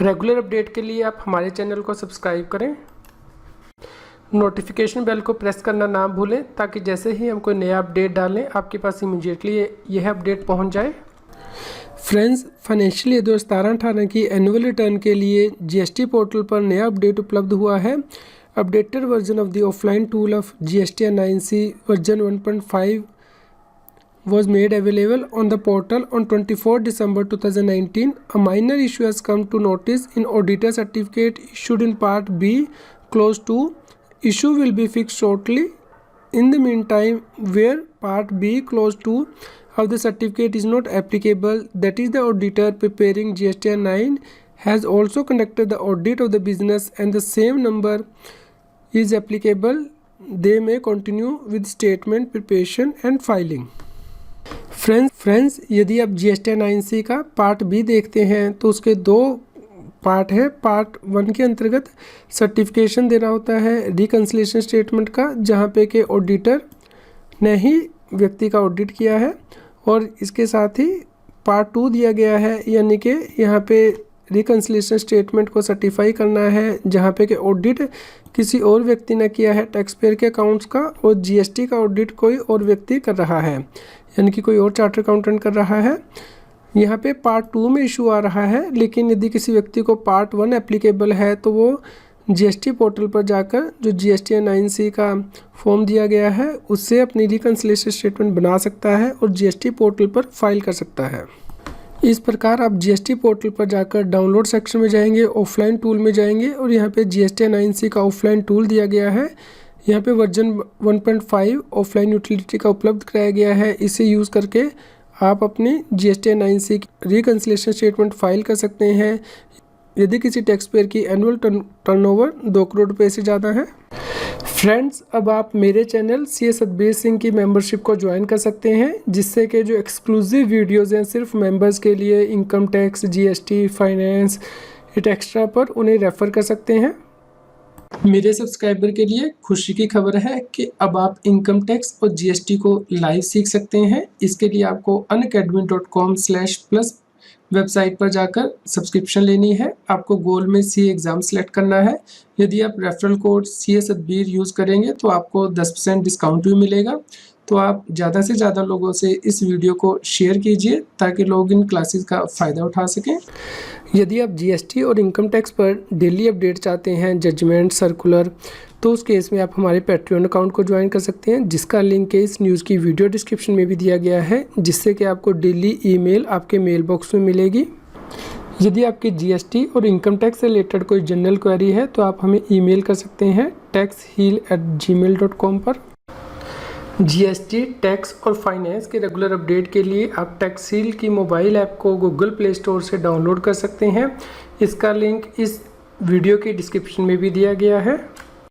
Regular update के लिए आप हमारे चैनल को सब्सक्राइब करें, नोटिफिकेशन बेल को प्रेस करना ना भूलें ताकि जैसे ही हम कोई नया अपडेट डालें आपके पास इमीडिएटली यह अपडेट पहुंच जाए। फ्रेंड्स, फाइनेंशियल ईयर 2017-18 की एनुअल रिटर्न के लिए जीएसटी पोर्टल पर नया अपडेट उपलब्ध हुआ है। Updated version of the offline tool of GST NIC version 1.5 was made available on the portal on 24 December 2019. A minor issue has come to notice in auditor certificate issued in Part B, Clause 2. Issue will be fixed shortly. In the meantime, where Part B, Clause 2 of the certificate is not applicable, that is the auditor preparing GST 9 has also conducted the audit of the business and the same number is applicable, they may continue with statement preparation and filing. Friends, यदि आप GST 9C का part B देखते हैं तो उसके दो part है। Part 1 के अंतर्गत सर्टिफिकेशन देना होता है रिकन्सिलिएशन स्टेटमेंट का, जहां पे के ऑडिटर ने ही व्यक्ति का ऑडिट किया है, और इसके साथ ही पार्ट 2 दिया गया है, यानी कि यहाँ पे रिकन्सिलिएशन स्टेटमेंट को सर्टिफाई करना है जहाँ पे कि ऑडिट किसी और व्यक्ति ने किया है टैक्स पेयर के अकाउंट्स का, और जीएसटी का ऑडिट कोई और व्यक्ति कर रहा है, यानी कि कोई और चार्टर अकाउंटेंट कर रहा है। यहाँ पे पार्ट 2 में इशू आ रहा है, लेकिन यदि किसी व्यक्ति को पार्ट 1 एप्लीकेबल है तो वो जीएसटी पोर्टल पर जाकर जो जीएसटी 9C का फॉर्म दिया गया है उससे अपनी रिकन्सिलिएशन स्टेटमेंट बना सकता है और जीएसटी पोर्टल पर फाइल कर सकता है। इस प्रकार आप जीएसटी पोर्टल पर जाकर डाउनलोड सेक्शन में जाएंगे, ऑफलाइन टूल में जाएंगे, और यहाँ पे जीएसटी 9C का ऑफलाइन टूल दिया गया है। यहाँ पे वर्जन 1.5 ऑफलाइन यूटिलिटी का उपलब्ध कराया गया है। इसे यूज़ करके आप अपनी जीएसटी 9C की रिकन्सिलिएशन स्टेटमेंट फाइल कर सकते हैं यदि किसी टैक्स पेयर की एनुअल टर्नओवर 2 करोड़ रुपये से ज़्यादा है। फ्रेंड्स, अब आप मेरे चैनल CA सतबीर सिंह की मेंबरशिप को ज्वाइन कर सकते हैं, जिससे कि जो एक्सक्लूसिव वीडियोज़ हैं सिर्फ मेंबर्स के लिए, income tax, GST, finance, extra पर उन्हें रेफ़र कर सकते हैं। मेरे सब्सक्राइबर के लिए खुशी की खबर है कि अब आप इनकम टैक्स और जीएसटी को लाइव सीख सकते हैं। इसके लिए आपको unacademy.com/plus वेबसाइट पर जाकर सब्सक्रिप्शन लेनी है। आपको गोल में CA एग्ज़ाम सेलेक्ट करना है। यदि आप referral code CA Satbir use करेंगे तो आपको 10% डिस्काउंट भी मिलेगा। तो आप ज़्यादा से ज़्यादा लोगों से इस वीडियो को शेयर कीजिए ताकि लोग इन क्लासेस का फ़ायदा उठा सकें। यदि आप जीएसटी और इनकम टैक्स पर डेली अपडेट चाहते हैं, जजमेंट, सर्कुलर, तो उस केस में आप हमारे पैट्रियन अकाउंट को ज्वाइन कर सकते हैं, जिसका लिंक इस न्यूज़ की वीडियो डिस्क्रिप्शन में भी दिया गया है, जिससे कि आपको डेली ईमेल आपके मेल बॉक्स में मिलेगी। यदि आपकी जीएसटी और इनकम टैक्स से रिलेटेड कोई जनरल क्वेरी है तो आप हमें ईमेल कर सकते हैं taxheal@gmail.com पर। जीएसटी, टैक्स और फाइनेंस के रेगुलर अपडेट के लिए आप टैक्सहील की मोबाइल ऐप को गूगल प्ले स्टोर से डाउनलोड कर सकते हैं। इसका लिंक इस वीडियो की डिस्क्रिप्शन में भी दिया गया है।